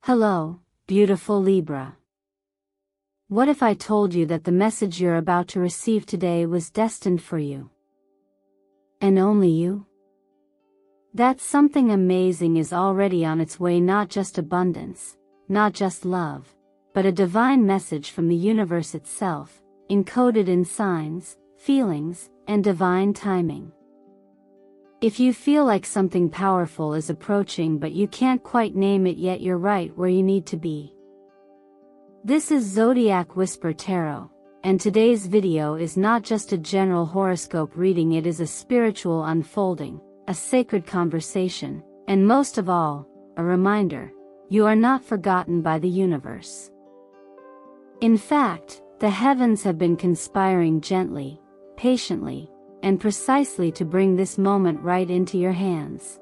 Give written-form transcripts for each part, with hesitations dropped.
Hello, beautiful Libra. What if I told you that the message you're about to receive today was destined for you? And only you? That something amazing is already on its way, not just abundance, not just love, but a divine message from the universe itself, encoded in signs, feelings, and divine timing. If you feel like something powerful is approaching but you can't quite name it yet, you're right where you need to be. This is Zodiac Whisper Tarot, and today's video is not just a general horoscope reading, it is a spiritual unfolding, a sacred conversation, and most of all, a reminder, you are not forgotten by the universe. In fact, the heavens have been conspiring gently, patiently, and precisely to bring this moment right into your hands.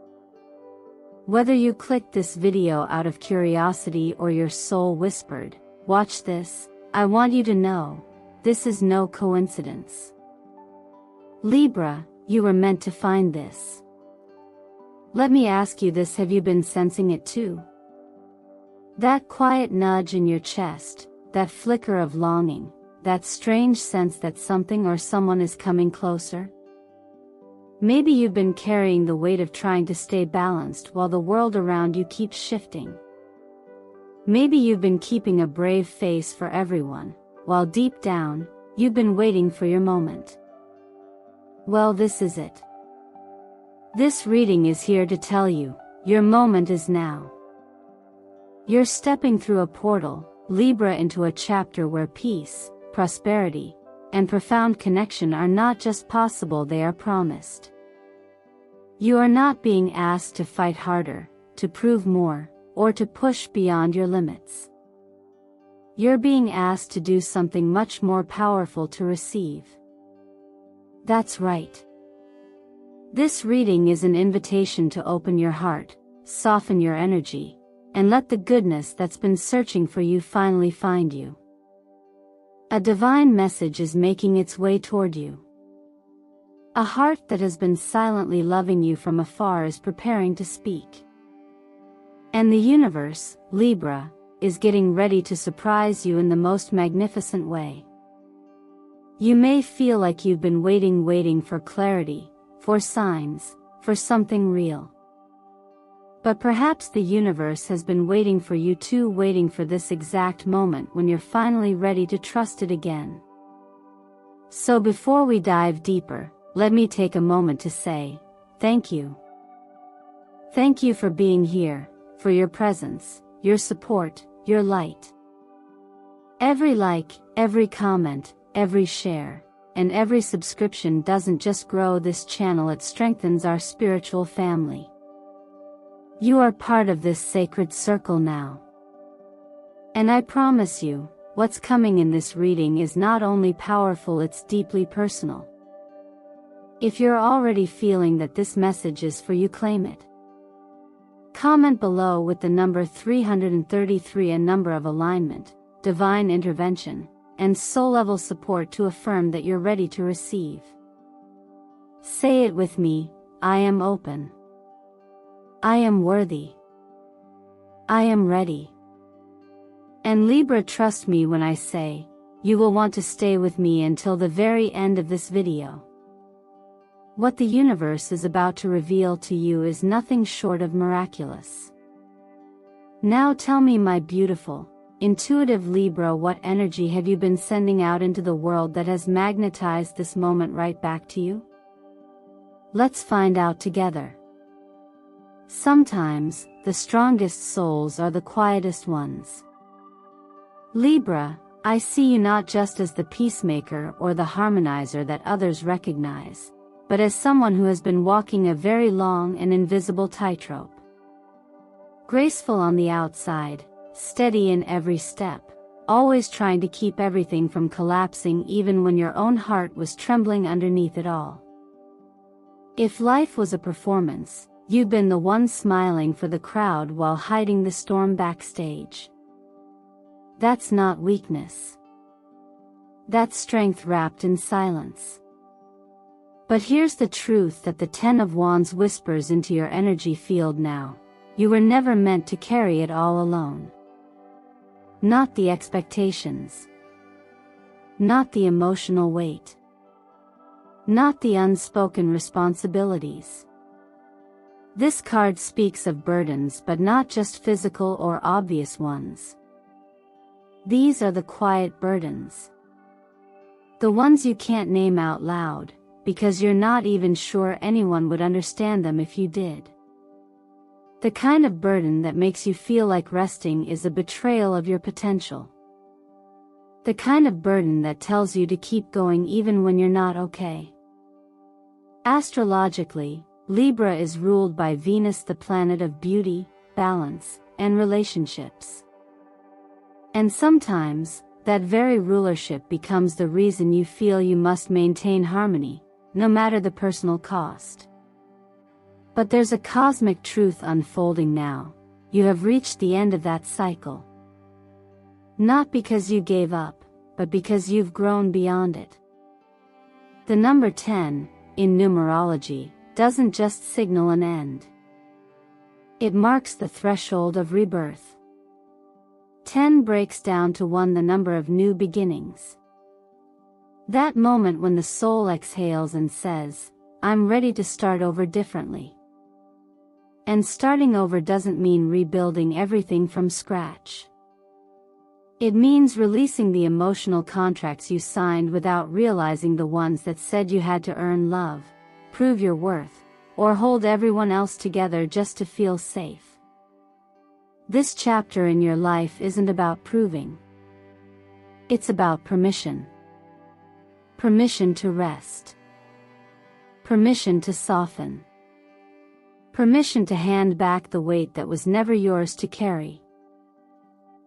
Whether you clicked this video out of curiosity or your soul whispered, "Watch this," I want you to know, this is no coincidence. Libra, you were meant to find this. Let me ask you this, have you been sensing it too? That quiet nudge in your chest, that flicker of longing, that strange sense that something or someone is coming closer? Maybe you've been carrying the weight of trying to stay balanced while the world around you keeps shifting. Maybe you've been keeping a brave face for everyone, while deep down, you've been waiting for your moment. Well, this is it. This reading is here to tell you, your moment is now. You're stepping through a portal, Libra, into a chapter where peace, prosperity, and profound connection are not just possible, they are promised. You are not being asked to fight harder, to prove more, or to push beyond your limits. You're being asked to do something much more powerful, to receive. That's right. This reading is an invitation to open your heart, soften your energy, and let the goodness that's been searching for you finally find you. A divine message is making its way toward you. A heart that has been silently loving you from afar is preparing to speak. And the universe, Libra, is getting ready to surprise you in the most magnificent way. You may feel like you've been waiting for clarity, for signs, for something real. But perhaps the universe has been waiting for you too, waiting for this exact moment when you're finally ready to trust it again. So before we dive deeper, let me take a moment to say, thank you. Thank you for being here, for your presence, your support, your light. Every like, every comment, every share, and every subscription doesn't just grow this channel, it strengthens our spiritual family. You are part of this sacred circle now. And I promise you, what's coming in this reading is not only powerful, it's deeply personal. If you're already feeling that this message is for you, claim it. Comment below with the number 333, a number of alignment, divine intervention, and soul-level support to affirm that you're ready to receive. Say it with me, I am open. I am worthy. I am ready. And Libra, trust me when I say, you will want to stay with me until the very end of this video. What the universe is about to reveal to you is nothing short of miraculous. Now tell me, my beautiful, intuitive Libra, what energy have you been sending out into the world that has magnetized this moment right back to you? Let's find out together. Sometimes, the strongest souls are the quietest ones. Libra, I see you not just as the peacemaker or the harmonizer that others recognize, but as someone who has been walking a very long and invisible tightrope. Graceful on the outside, steady in every step, always trying to keep everything from collapsing even when your own heart was trembling underneath it all. If life was a performance, you've been the one smiling for the crowd while hiding the storm backstage. That's not weakness. That's strength wrapped in silence. But here's the truth that the Ten of Wands whispers into your energy field now. You were never meant to carry it all alone. Not the expectations. Not the emotional weight. Not the unspoken responsibilities. This card speaks of burdens, but not just physical or obvious ones. These are the quiet burdens. The ones you can't name out loud, because you're not even sure anyone would understand them if you did. The kind of burden that makes you feel like resting is a betrayal of your potential. The kind of burden that tells you to keep going even when you're not okay. Astrologically, Libra is ruled by Venus, the planet of beauty, balance, and relationships. And sometimes, that very rulership becomes the reason you feel you must maintain harmony, no matter the personal cost. But there's a cosmic truth unfolding now. You have reached the end of that cycle. Not because you gave up, but because you've grown beyond it. The number 10, in numerology, doesn't just signal an end. It marks the threshold of rebirth. 10 breaks down to 1, the number of new beginnings. That moment when the soul exhales and says, I'm ready to start over differently. And starting over doesn't mean rebuilding everything from scratch. It means releasing the emotional contracts you signed without realizing the ones that said you had to earn love, prove your worth, or hold everyone else together just to feel safe. This chapter in your life isn't about proving. It's about permission. Permission to rest. Permission to soften. Permission to hand back the weight that was never yours to carry.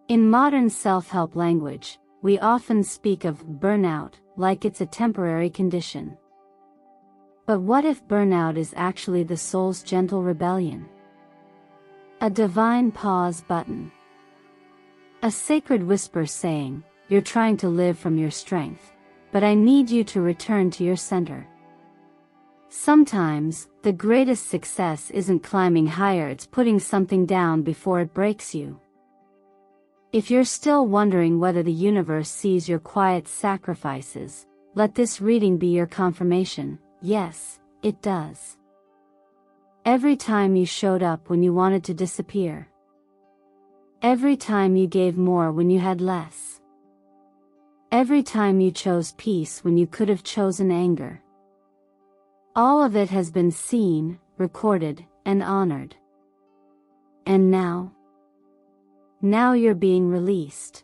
In modern self-help language, we often speak of burnout like it's a temporary condition. But what if burnout is actually the soul's gentle rebellion? A divine pause button. A sacred whisper saying, you're trying to live from your strength, but I need you to return to your center. Sometimes, the greatest success isn't climbing higher, it's putting something down before it breaks you. If you're still wondering whether the universe sees your quiet sacrifices, let this reading be your confirmation. Yes, it does. Every time you showed up when you wanted to disappear. Every time you gave more when you had less. Every time you chose peace when you could have chosen anger. All of it has been seen, recorded, and honored. And now you're being released.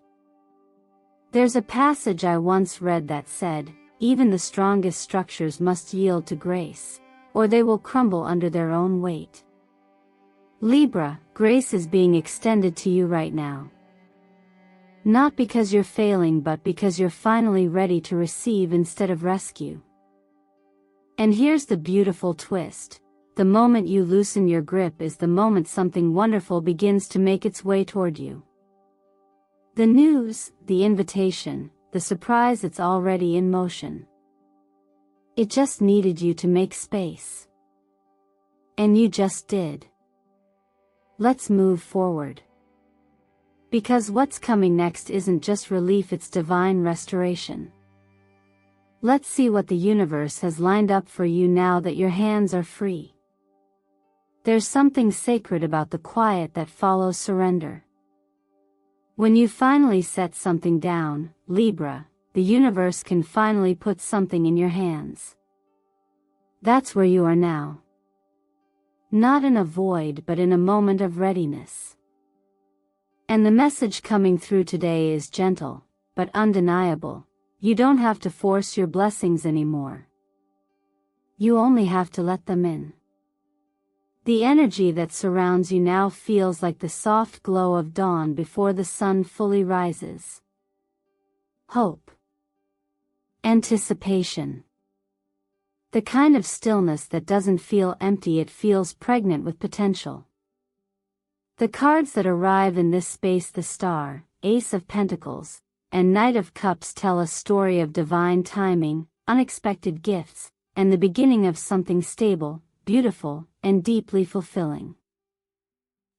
There's a passage I once read that said, even the strongest structures must yield to grace, or they will crumble under their own weight. Libra, grace is being extended to you right now. Not because you're failing, but because you're finally ready to receive instead of rescue. And here's the beautiful twist. The moment you loosen your grip is the moment something wonderful begins to make its way toward you. The news, the invitation, the surprise, it's already in motion. It just needed you to make space. And you just did. Let's move forward. Because what's coming next isn't just relief, it's divine restoration. Let's see what the universe has lined up for you now that your hands are free. There's something sacred about the quiet that follows surrender. When you finally set something down, Libra, the universe can finally put something in your hands. That's where you are now. Not in a void, but in a moment of readiness. And the message coming through today is gentle, but undeniable. You don't have to force your blessings anymore. You only have to let them in. The energy that surrounds you now feels like the soft glow of dawn before the sun fully rises. Hope. Anticipation. The kind of stillness that doesn't feel empty, it feels pregnant with potential. The cards that arrive in this space, the Star, Ace of Pentacles, and Knight of Cups, tell a story of divine timing, unexpected gifts, and the beginning of something stable, beautiful, and deeply fulfilling.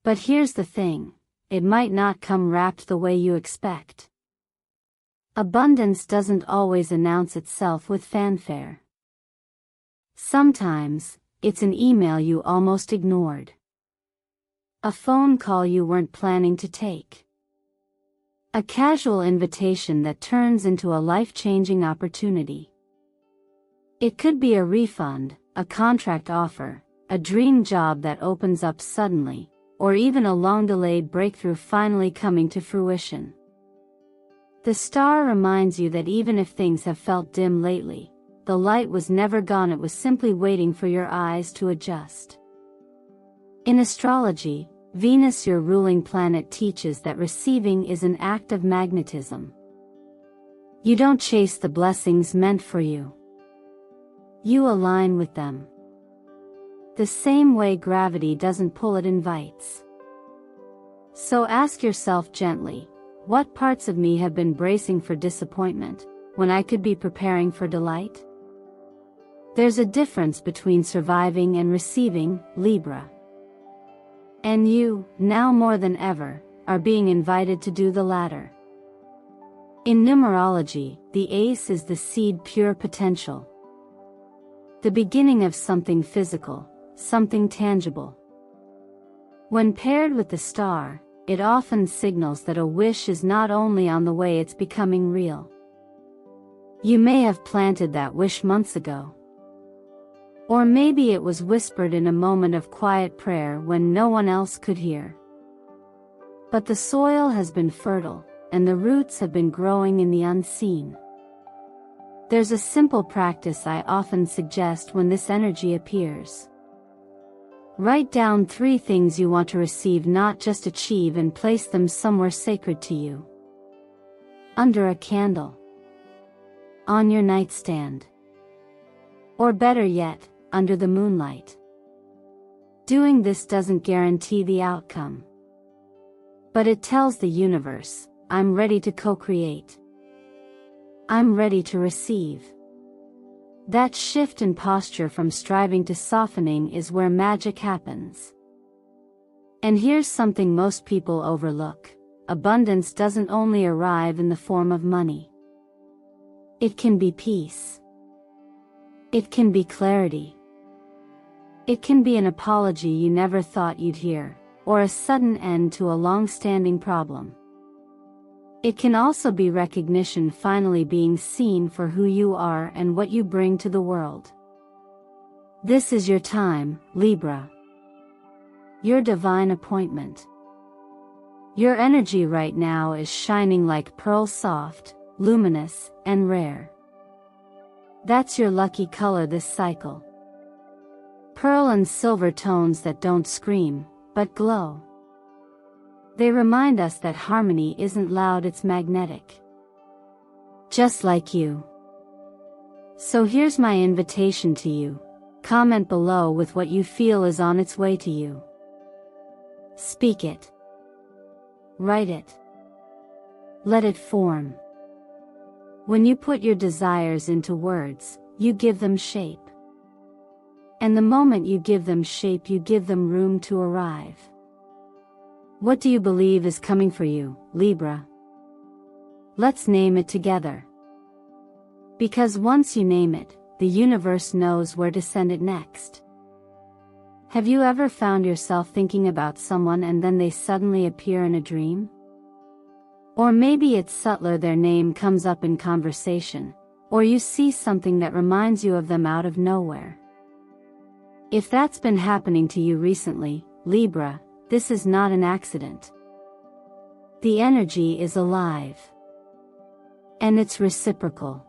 But here's the thing, it might not come wrapped the way you expect. Abundance doesn't always announce itself with fanfare. Sometimes, it's an email you almost ignored. A phone call you weren't planning to take. A casual invitation that turns into a life-changing opportunity. It could be a refund, a contract offer, a dream job that opens up suddenly, or even a long-delayed breakthrough finally coming to fruition. The star reminds you that even if things have felt dim lately, the light was never gone, it was simply waiting for your eyes to adjust. In astrology, Venus, your ruling planet, teaches that receiving is an act of magnetism. You don't chase the blessings meant for you. You align with them. The same way gravity doesn't pull, it invites. So ask yourself gently, what parts of me have been bracing for disappointment, when I could be preparing for delight? There's a difference between surviving and receiving, Libra. And you, now more than ever, are being invited to do the latter. In numerology, the ace is the seed, pure potential. The beginning of something physical, something tangible. When paired with the star, it often signals that a wish is not only on the way, it's becoming real. You may have planted that wish months ago. Or maybe it was whispered in a moment of quiet prayer when no one else could hear. But the soil has been fertile, and the roots have been growing in the unseen. There's a simple practice I often suggest when this energy appears. Write down 3 things you want to receive, not just achieve, and place them somewhere sacred to you. Under a candle. On your nightstand. Or better yet, under the moonlight. Doing this doesn't guarantee the outcome. But it tells the universe, I'm ready to co-create. I'm ready to receive. That shift in posture from striving to softening is where magic happens. And here's something most people overlook. Abundance doesn't only arrive in the form of money. It can be peace. It can be clarity. It can be an apology you never thought you'd hear, or a sudden end to a long-standing problem. It can also be recognition, finally being seen for who you are and what you bring to the world. This is your time, Libra. Your divine appointment. Your energy right now is shining like pearl, soft, luminous, and rare. That's your lucky color this cycle. Pearl and silver, tones that don't scream, but glow. They remind us that harmony isn't loud, it's magnetic. Just like you. So here's my invitation to you. Comment below with what you feel is on its way to you. Speak it. Write it. Let it form. When you put your desires into words, you give them shape. And the moment you give them shape, you give them room to arrive. What do you believe is coming for you, Libra? Let's name it together. Because once you name it, the universe knows where to send it next. Have you ever found yourself thinking about someone and then they suddenly appear in a dream? Or maybe it's subtler, their name comes up in conversation, or you see something that reminds you of them out of nowhere. If that's been happening to you recently, Libra, this is not an accident. The energy is alive. And it's reciprocal.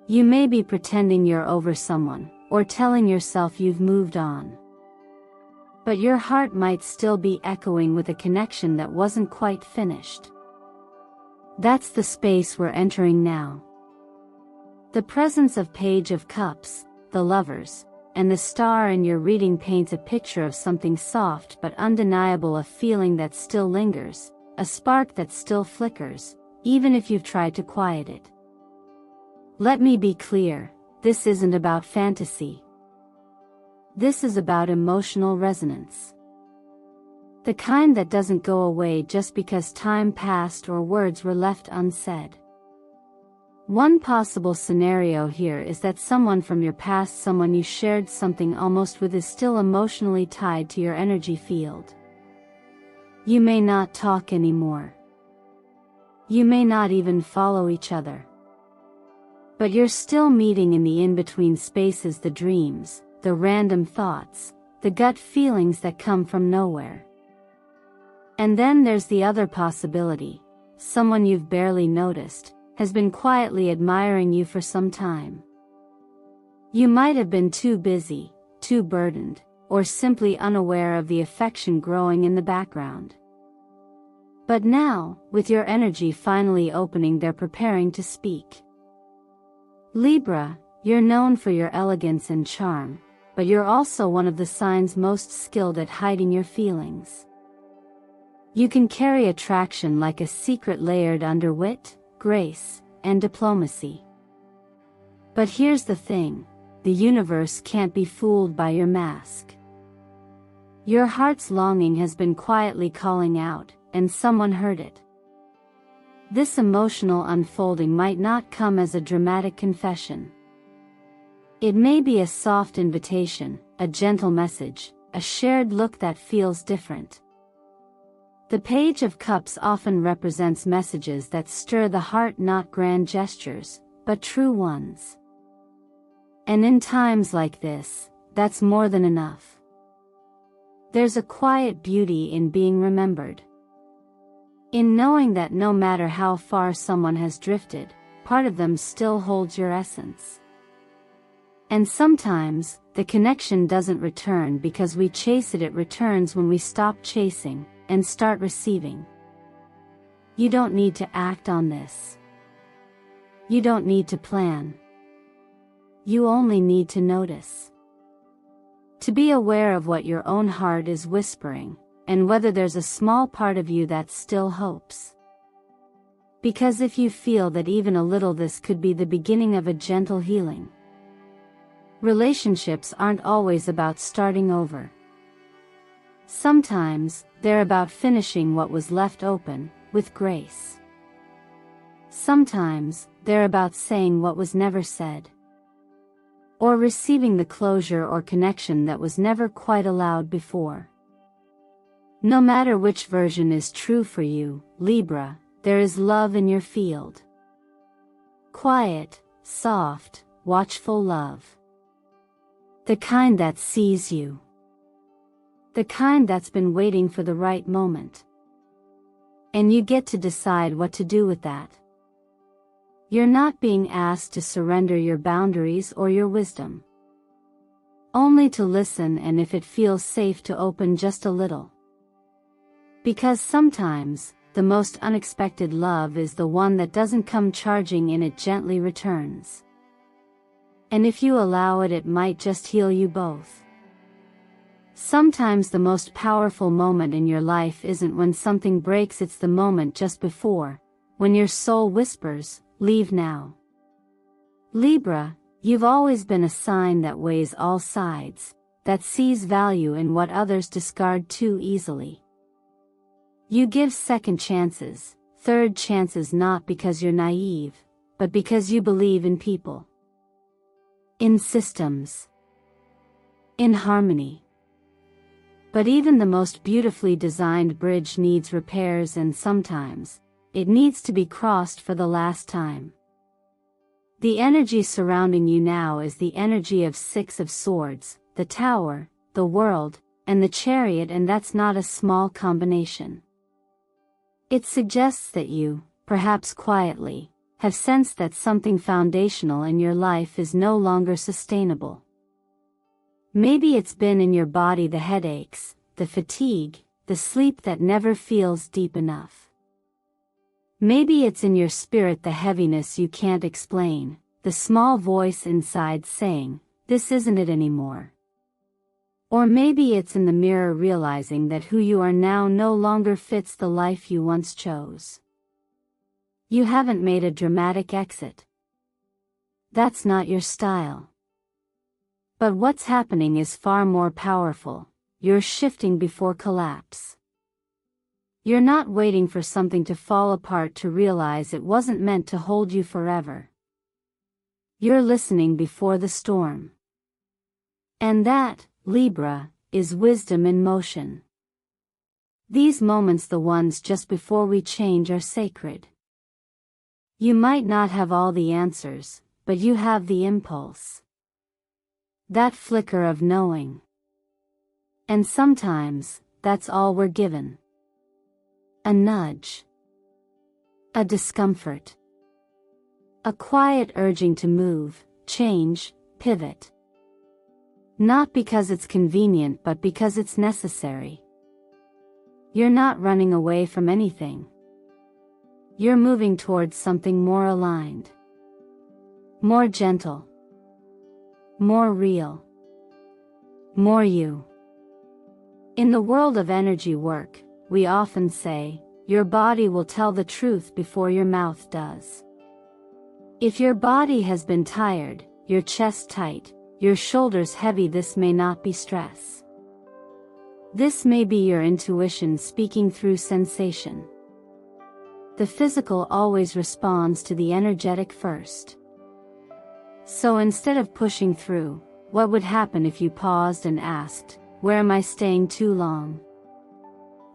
You may be pretending you're over someone, or telling yourself you've moved on. But your heart might still be echoing with a connection that wasn't quite finished. That's the space we're entering now. The presence of Page of Cups, the lovers, and the star in your reading paints a picture of something soft but undeniable, a feeling that still lingers, a spark that still flickers, even if you've tried to quiet it. Let me be clear, this isn't about fantasy. This is about emotional resonance. The kind that doesn't go away just because time passed or words were left unsaid. One possible scenario here is that someone from your past, someone you shared something almost with, is still emotionally tied to your energy field. You may not talk anymore. You may not even follow each other. But you're still meeting in the in-between spaces, the dreams, the random thoughts, the gut feelings that come from nowhere. And then there's the other possibility: someone you've barely noticed has been quietly admiring you for some time. You might have been too busy, too burdened, or simply unaware of the affection growing in the background. But now, with your energy finally opening, they're preparing to speak. Libra, you're known for your elegance and charm, but you're also one of the signs most skilled at hiding your feelings. You can carry attraction like a secret layered under wit, grace, and diplomacy. But here's the thing: the universe can't be fooled by your mask. Your heart's longing has been quietly calling out, and someone heard it. This emotional unfolding might not come as a dramatic confession. It may be a soft invitation, a gentle message, a shared look that feels different. The Page of Cups often represents messages that stir the heart, not grand gestures, but true ones. And in times like this, that's more than enough. There's a quiet beauty in being remembered. In knowing that no matter how far someone has drifted, part of them still holds your essence. And sometimes, the connection doesn't return because we chase it, it returns when we stop chasing and start receiving. You don't need to act on this. You don't need to plan. You only need to notice. To be aware of what your own heart is whispering, and whether there's a small part of you that still hopes. Because if you feel that even a little, this could be the beginning of a gentle healing. Relationships aren't always about starting over. Sometimes, they're about finishing what was left open, with grace. Sometimes, they're about saying what was never said. Or receiving the closure or connection that was never quite allowed before. No matter which version is true for you, Libra, there is love in your field. Quiet, soft, watchful love. The kind that sees you. The kind that's been waiting for the right moment. And you get to decide what to do with that. You're not being asked to surrender your boundaries or your wisdom. Only to listen, and if it feels safe, to open just a little. Because sometimes, the most unexpected love is the one that doesn't come charging in, it gently returns. And if you allow it, it might just heal you both. Sometimes the most powerful moment in your life isn't when something breaks, it's the moment just before, when your soul whispers, "Leave now." Libra, you've always been a sign that weighs all sides, that sees value in what others discard too easily. You give second chances, third chances, not because you're naive, but because you believe in people. In systems. In harmony. But even the most beautifully designed bridge needs repairs, and sometimes, it needs to be crossed for the last time. The energy surrounding you now is the energy of Six of Swords, the Tower, the World, and the Chariot, and that's not a small combination. It suggests that you, perhaps quietly, have sensed that something foundational in your life is no longer sustainable. Maybe it's been in your body, the headaches, the fatigue, the sleep that never feels deep enough. Maybe it's in your spirit, the heaviness you can't explain, the small voice inside saying, "This isn't it anymore." Or maybe it's in the mirror, realizing that who you are now no longer fits the life you once chose. You haven't made a dramatic exit. That's not your style. But what's happening is far more powerful. You're shifting before collapse. You're not waiting for something to fall apart to realize it wasn't meant to hold you forever. You're listening before the storm. And that, Libra, is wisdom in motion. These moments, the ones just before we change, are sacred. You might not have all the answers, but you have the impulse. That flicker of knowing. And sometimes, that's all we're given. A nudge. A discomfort. A quiet urging to move, change, pivot. Not because it's convenient, but because it's necessary. You're not running away from anything. You're moving towards something more aligned. More gentle. More real. More you. In the world of energy work, we often say, your body will tell the truth before your mouth does. If your body has been tired, your chest tight, your shoulders heavy, this may not be stress. This may be your intuition speaking through sensation. The physical always responds to the energetic first. So instead of pushing through, what would happen if you paused and asked, where am I staying too long?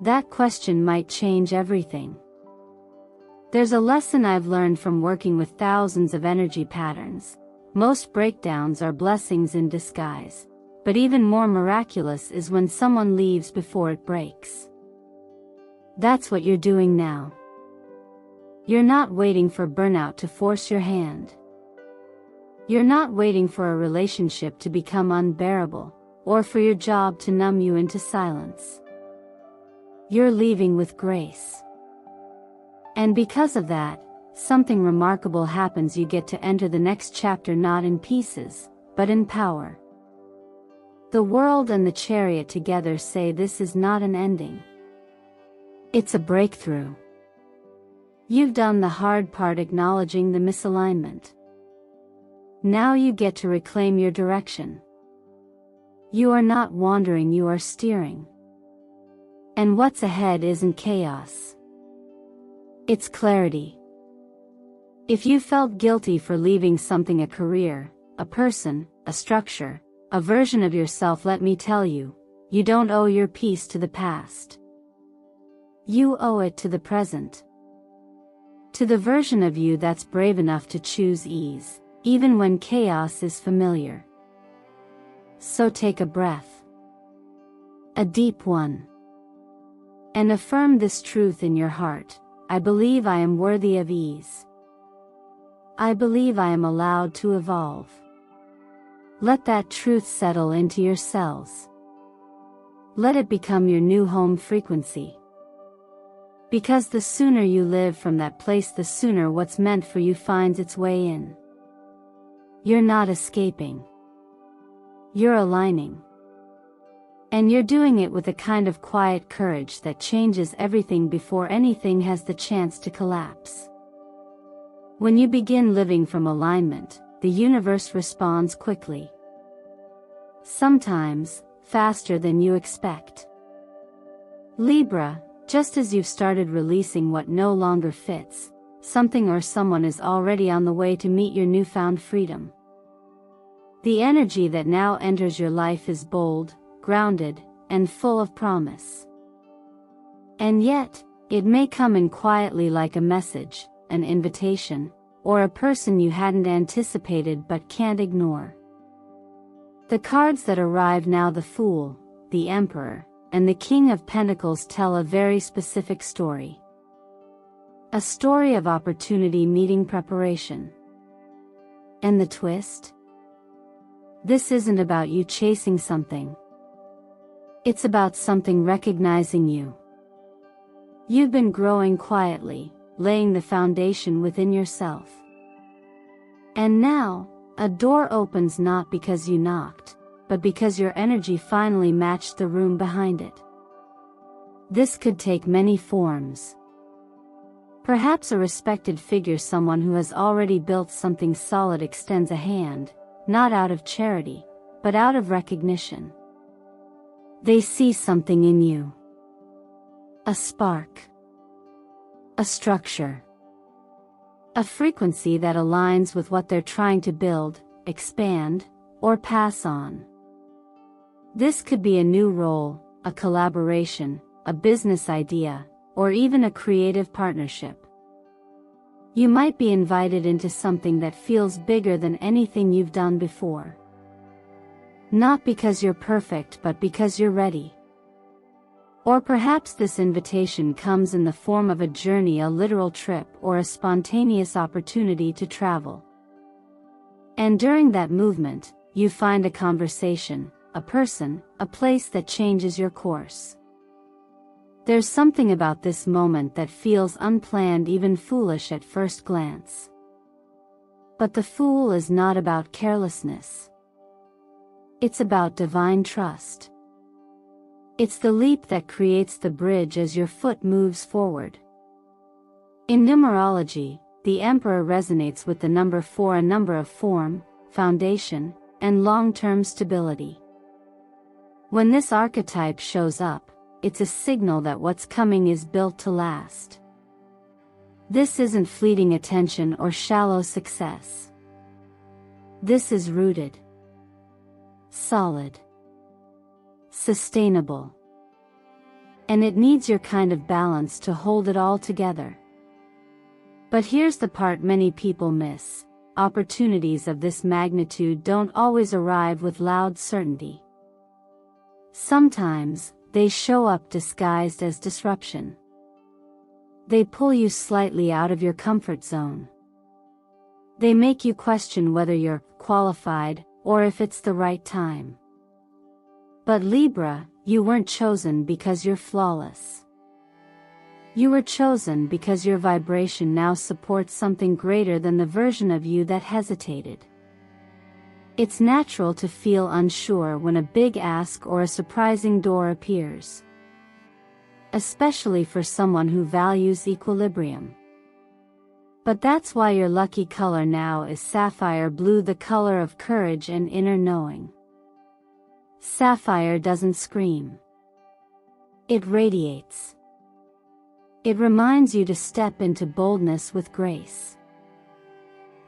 That question might change everything. There's a lesson I've learned from working with thousands of energy patterns. Most breakdowns are blessings in disguise, but even more miraculous is when someone leaves before it breaks. That's what you're doing now. You're not waiting for burnout to force your hand. You're not waiting for a relationship to become unbearable, or for your job to numb you into silence. You're leaving with grace. And because of that, something remarkable happens. You get to enter the next chapter not in pieces, but in power. The world and the chariot together say this is not an ending. It's a breakthrough. You've done the hard part, acknowledging the misalignment. Now you get to reclaim your direction. You are not wandering, you are steering. And what's ahead isn't chaos. It's clarity. If you felt guilty for leaving something, a career, a person, a structure, a version of yourself, let me tell you, you don't owe your peace to the past. You owe it to the present. To the version of you that's brave enough to choose ease, even when chaos is familiar. So take a breath. A deep one. And affirm this truth in your heart: I believe I am worthy of ease. I believe I am allowed to evolve. Let that truth settle into your cells. Let it become your new home frequency. Because the sooner you live from that place, the sooner what's meant for you finds its way in. You're not escaping. You're aligning. And you're doing it with a kind of quiet courage that changes everything before anything has the chance to collapse. When you begin living from alignment, the universe responds quickly. Sometimes, faster than you expect. Libra, just as you've started releasing what no longer fits, something or someone is already on the way to meet your newfound freedom. The energy that now enters your life is bold, grounded, and full of promise. And yet, it may come in quietly, like a message, an invitation, or a person you hadn't anticipated but can't ignore. The cards that arrive now, the Fool, the Emperor, and the King of Pentacles, tell a very specific story. A story of opportunity meeting preparation. And the twist? This isn't about you chasing something. It's about something recognizing you. You've been growing quietly, laying the foundation within yourself. And now, a door opens, not because you knocked, but because your energy finally matched the room behind it. This could take many forms. Perhaps a respected figure, someone who has already built something solid, extends a hand, not out of charity, but out of recognition. They see something in you. a spark, a structure, a frequency that aligns with what they're trying to build, expand, or pass on. This could be a new role, a collaboration, a business idea, or even a creative partnership. You might be invited into something that feels bigger than anything you've done before. Not because you're perfect, but because you're ready. Or perhaps this invitation comes in the form of a journey, a literal trip, or a spontaneous opportunity to travel. And during that movement, you find a conversation, a person, a place that changes your course. There's something about this moment that feels unplanned, even foolish at first glance. But the fool is not about carelessness. It's about divine trust. It's the leap that creates the bridge as your foot moves forward. In numerology, the Emperor resonates with the number 4, a number of form, foundation, and long-term stability. When this archetype shows up, it's a signal that what's coming is built to last. This isn't fleeting attention or shallow success. This is rooted, solid, sustainable. And it needs your kind of balance to hold it all together. But here's the part many people miss: opportunities of this magnitude don't always arrive with loud certainty. Sometimes, they show up disguised as disruption. They pull you slightly out of your comfort zone. They make you question whether you're qualified, or if it's the right time. But Libra, you weren't chosen because you're flawless. You were chosen because your vibration now supports something greater than the version of you that hesitated. It's natural to feel unsure when a big ask or a surprising door appears. Especially for someone who values equilibrium. But that's why your lucky color now is sapphire blue, the color of courage and inner knowing. Sapphire doesn't scream. It radiates. It reminds you to step into boldness with grace.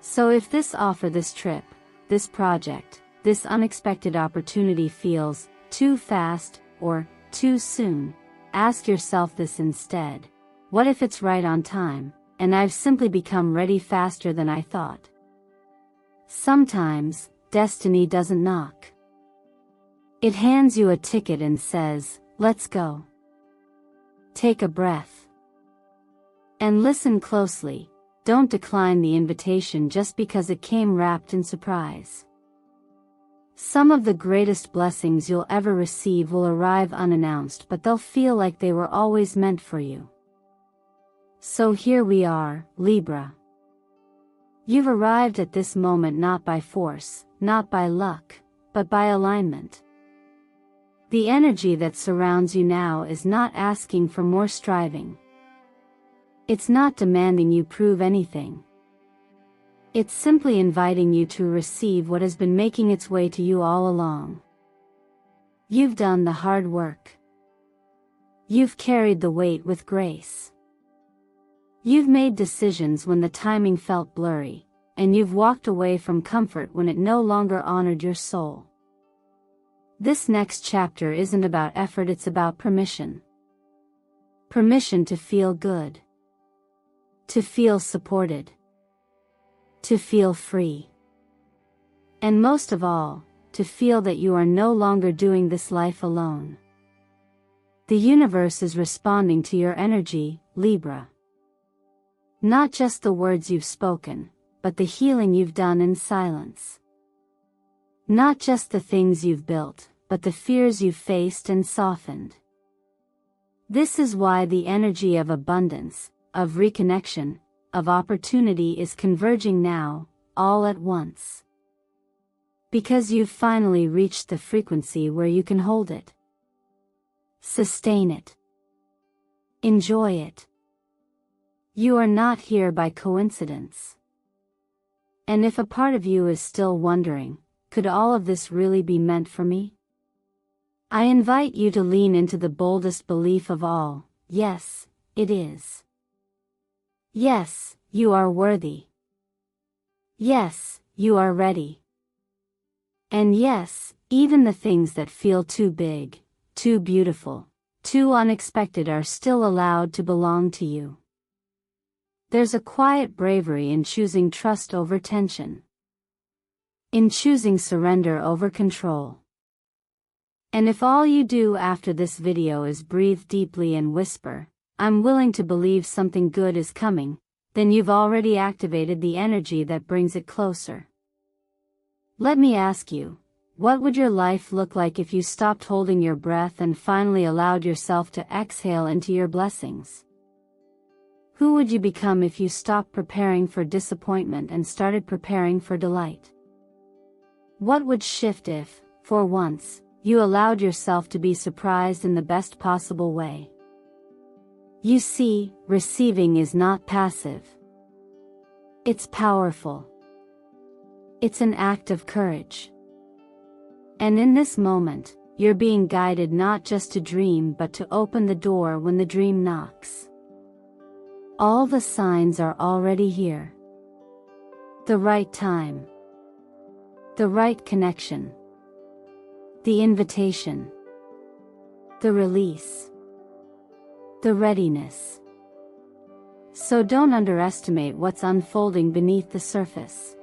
So if this offer, this trip, this project, this unexpected opportunity feels too fast or too soon, ask yourself this instead: what if it's right on time, and I've simply become ready faster than I thought? Sometimes, destiny doesn't knock. It hands you a ticket and says, "Let's go." Take a breath. And listen closely. Don't decline the invitation just because it came wrapped in surprise. Some of the greatest blessings you'll ever receive will arrive unannounced, but they'll feel like they were always meant for you. So here we are, Libra. You've arrived at this moment not by force, not by luck, but by alignment. The energy that surrounds you now is not asking for more striving. It's not demanding you prove anything. It's simply inviting you to receive what has been making its way to you all along. You've done the hard work. You've carried the weight with grace. You've made decisions when the timing felt blurry, and you've walked away from comfort when it no longer honored your soul. This next chapter isn't about effort, it's about permission. Permission to feel good. To feel supported. To feel free. And most of all, to feel that you are no longer doing this life alone. The universe is responding to your energy, Libra. Not just the words you've spoken, but the healing you've done in silence. Not just the things you've built, but the fears you've faced and softened. This is why the energy of abundance, of reconnection, of opportunity is converging now, all at once. Because you've finally reached the frequency where you can hold it. Sustain it. Enjoy it. You are not here by coincidence. And if a part of you is still wondering, could all of this really be meant for me? I invite you to lean into the boldest belief of all, yes, it is. Yes, you are worthy. Yes, you are ready. And yes, even the things that feel too big, too beautiful, too unexpected are still allowed to belong to you. There's a quiet bravery in choosing trust over tension. In choosing surrender over control. And if all you do after this video is breathe deeply and whisper, "I'm willing to believe something good is coming," then you've already activated the energy that brings it closer. Let me ask you, what would your life look like if you stopped holding your breath and finally allowed yourself to exhale into your blessings? Who would you become if you stopped preparing for disappointment and started preparing for delight? What would shift if, for once, you allowed yourself to be surprised in the best possible way? You see, receiving is not passive. It's powerful. It's an act of courage. And in this moment, you're being guided not just to dream but to open the door when the dream knocks. All the signs are already here. The right time. The right connection. The invitation. The release. The readiness. So don't underestimate what's unfolding beneath the surface.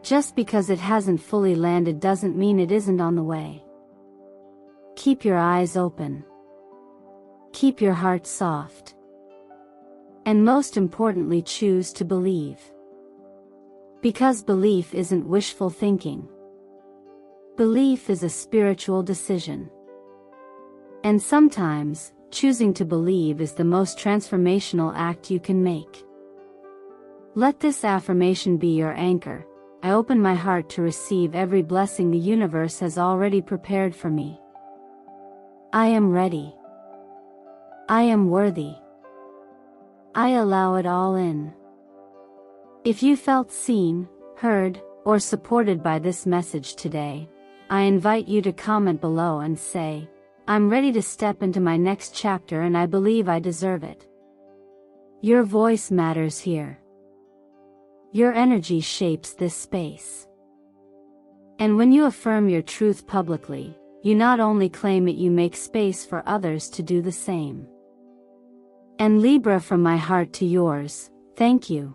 Just because it hasn't fully landed doesn't mean it isn't on the way. Keep your eyes open. Keep your heart soft. And most importantly, choose to believe. Because belief isn't wishful thinking. Belief is a spiritual decision. And sometimes, choosing to believe is the most transformational act you can make. Let this affirmation be your anchor. I open my heart to receive every blessing the universe has already prepared for me. I am ready. I am worthy. I allow it all in. If you felt seen, heard, or supported by this message today, I invite you to comment below and say, "I'm ready to step into my next chapter and I believe I deserve it." Your voice matters here. Your energy shapes this space. And when you affirm your truth publicly, you not only claim it, you make space for others to do the same. And Libra, from my heart to yours, thank you.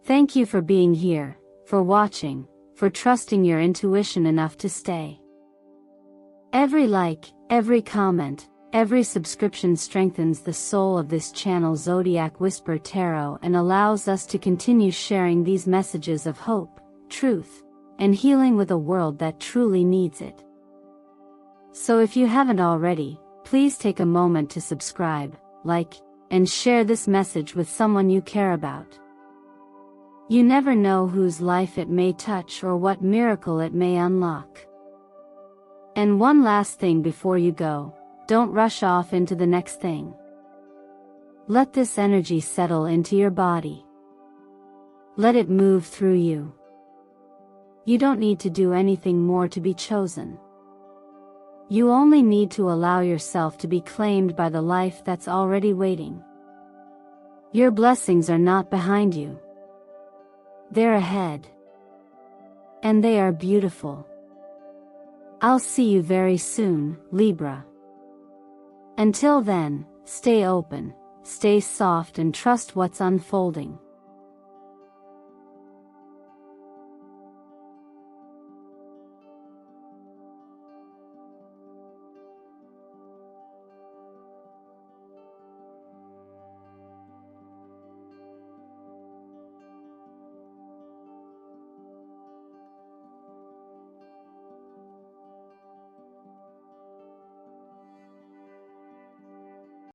Thank you for being here, for watching, for trusting your intuition enough to stay. Every like, every comment, every subscription strengthens the soul of this channel, Zodiac Whisper Tarot, and allows us to continue sharing these messages of hope, truth, and healing with a world that truly needs it. So if you haven't already, please take a moment to subscribe, like, and share this message with someone you care about. You never know whose life it may touch or what miracle it may unlock. And one last thing before you go, don't rush off into the next thing. Let this energy settle into your body. Let it move through you. You don't need to do anything more to be chosen. You only need to allow yourself to be claimed by the life that's already waiting. Your blessings are not behind you. They're ahead. And they are beautiful. I'll see you very soon, Libra. Until then, stay open, stay soft, and trust what's unfolding.